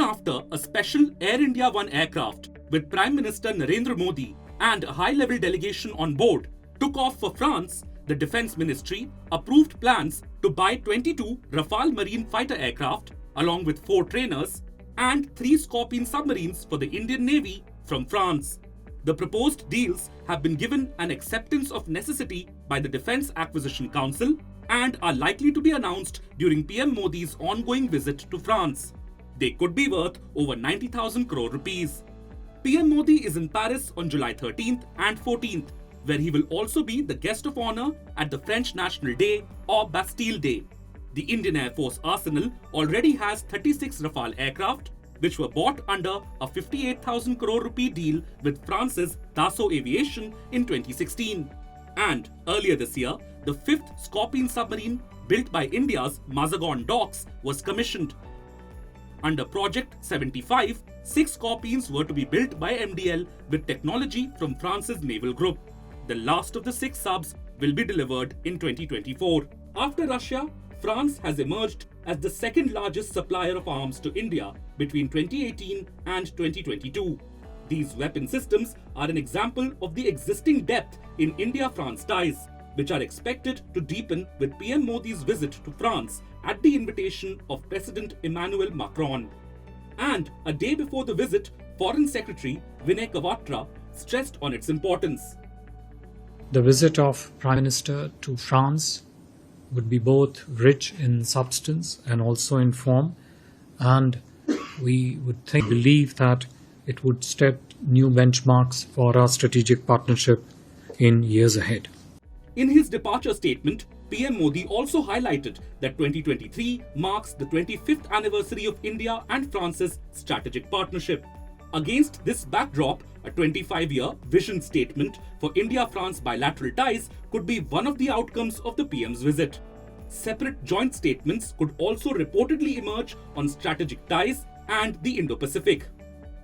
after a special Air India One aircraft with Prime Minister Narendra Modi and a high-level delegation on board took off for France, the Defence Ministry approved plans to buy 22 Rafale marine fighter aircraft along with 4 trainers and 3 Scorpion submarines for the Indian Navy from France. The proposed deals have been given an acceptance of necessity by the Defence Acquisition Council and are likely to be announced during PM Modi's ongoing visit to France. They could be worth over 90,000 crore rupees. PM Modi is in Paris on July 13th and 14th, where he will also be the guest of honour at the French National Day or Bastille Day. The Indian Air Force arsenal already has 36 Rafale aircraft, which were bought under a 58,000 crore rupee deal with France's Dassault Aviation in 2016. And earlier this year, the 5th Scorpion submarine built by India's Mazagon Docks was commissioned. Under Project 75, 6 Scorpions were to be built by MDL with technology from France's naval group. The last of the 6 subs will be delivered in 2024. After Russia, France has emerged as the second largest supplier of arms to India between 2018 and 2022. These weapon systems are an example of the existing depth in India-France ties, which are expected to deepen with PM Modi's visit to France at the invitation of President Emmanuel Macron. And a day before the visit, Foreign Secretary Vinay Kwatra stressed on its importance. The visit of Prime Minister to France would be both rich in substance and also in form, and we would believe that it would set new benchmarks for our strategic partnership in years ahead. In his departure statement, PM Modi also highlighted that 2023 marks the 25th anniversary of India and France's strategic partnership. Against this backdrop, a 25-year vision statement for India-France bilateral ties could be one of the outcomes of the PM's visit. Separate joint statements could also reportedly emerge on strategic ties and the Indo-Pacific.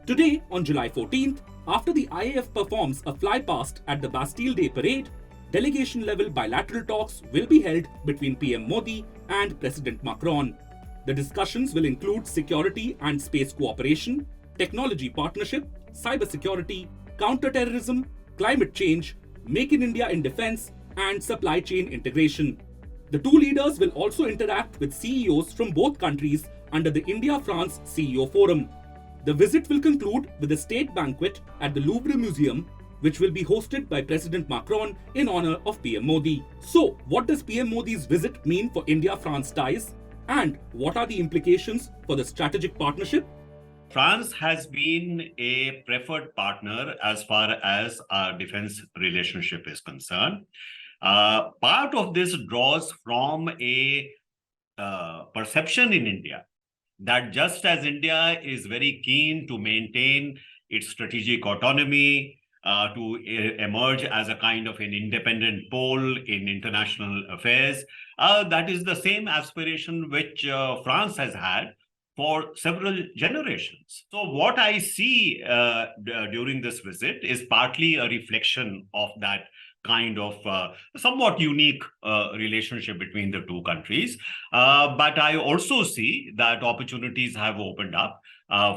Today, on July 14th, after the IAF performs a flypast at the Bastille Day parade, delegation-level bilateral talks will be held between PM Modi and President Macron. The discussions will include security and space cooperation, technology partnership, cybersecurity, counter-terrorism, climate change, Make in India in defense, and supply chain integration. The two leaders will also interact with CEOs from both countries under the India-France CEO Forum. The visit will conclude with a state banquet at the Louvre Museum, which will be hosted by President Macron in honor of PM Modi. So, what does PM Modi's visit mean for India-France ties? And what are the implications for the strategic partnership? France has been a preferred partner as far as our defense relationship is concerned. Part of this draws from a perception in India that just as India is very keen to maintain its strategic autonomy, to emerge as a kind of an independent pole in international affairs, that is the same aspiration which France has had for several generations. So what I see during this visit is partly a reflection of that kind of somewhat unique relationship between the two countries. But I also see that opportunities have opened up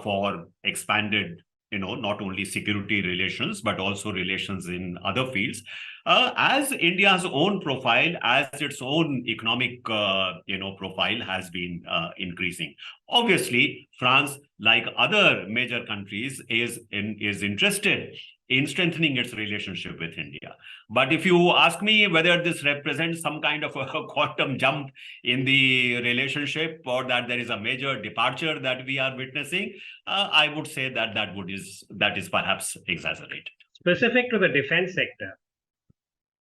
for expanded, not only security relations, but also relations in other fields. As India's own profile, as its own economic, profile has been increasing. Obviously, France, like other major countries, is interested in strengthening its relationship with India. But if you ask me whether this represents some kind of a quantum jump in the relationship or that there is a major departure that we are witnessing, I would say that is perhaps exaggerated. Specific to the defense sector,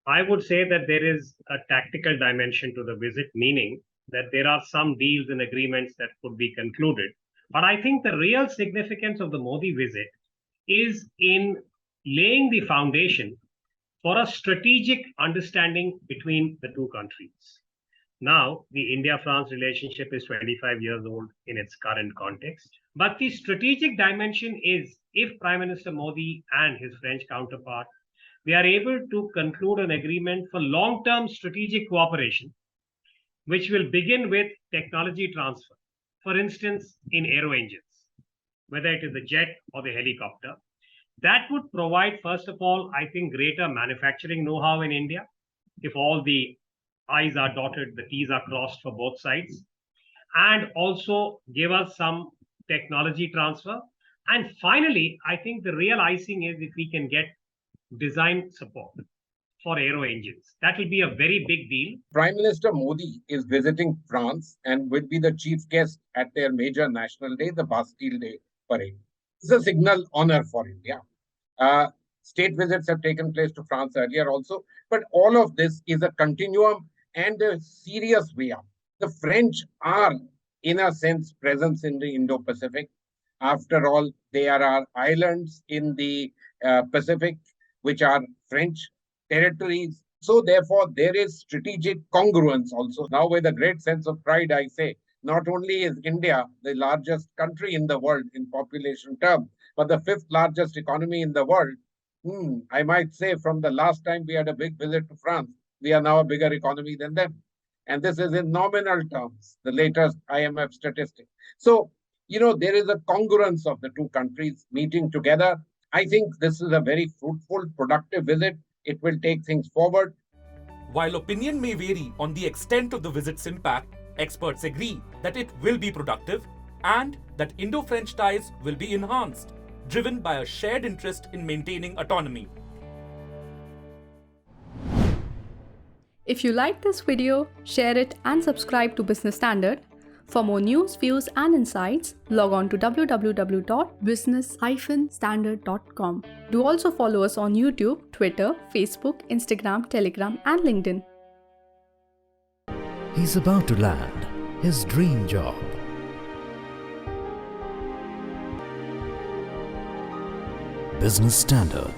I would say that there is a tactical dimension to the visit, meaning that there are some deals and agreements that could be concluded. But I think the real significance of the Modi visit is in laying the foundation for a strategic understanding between the two countries. Now, the India-France relationship is 25 years old in its current context. But the strategic dimension is if Prime Minister Modi and his French counterpart, they are able to conclude an agreement for long-term strategic cooperation, which will begin with technology transfer, for instance, in aero engines. whether it is the jet or the helicopter. That would provide, first of all, I think, greater manufacturing know-how in India. If all the I's are dotted, the T's are crossed for both sides, and also give us some technology transfer. And finally, I think the real icing is if we can get design support for aero engines. That will be a very big deal. Prime Minister Modi is visiting France and will be the chief guest at their major national day, the Bastille Day parade. It's a signal honor for India. State visits have taken place to France earlier also, but all of this is a continuum and a serious way up. The French are, in a sense, presence in the Indo-Pacific. After all, there are islands in the Pacific which are French territories. So therefore, there is strategic congruence also. Now, with a great sense of pride, I say, not only is India the largest country in the world in population terms, but the fifth largest economy in the world. I might say from the last time we had a big visit to France, we are now a bigger economy than them. And this is in nominal terms, the latest IMF statistic. So, there is a congruence of the two countries meeting together. I think this is a very fruitful, productive visit. It will take things forward. While opinion may vary on the extent of the visit's impact, experts agree that it will be productive and that Indo-French ties will be enhanced, driven by a shared interest in maintaining autonomy. If you like this video, share it and subscribe to Business Standard. For more news, views and insights, log on to www.business-standard.com. Do also follow us on YouTube, Twitter, Facebook, Instagram, Telegram and LinkedIn. He's about to land his dream job. Business Standard.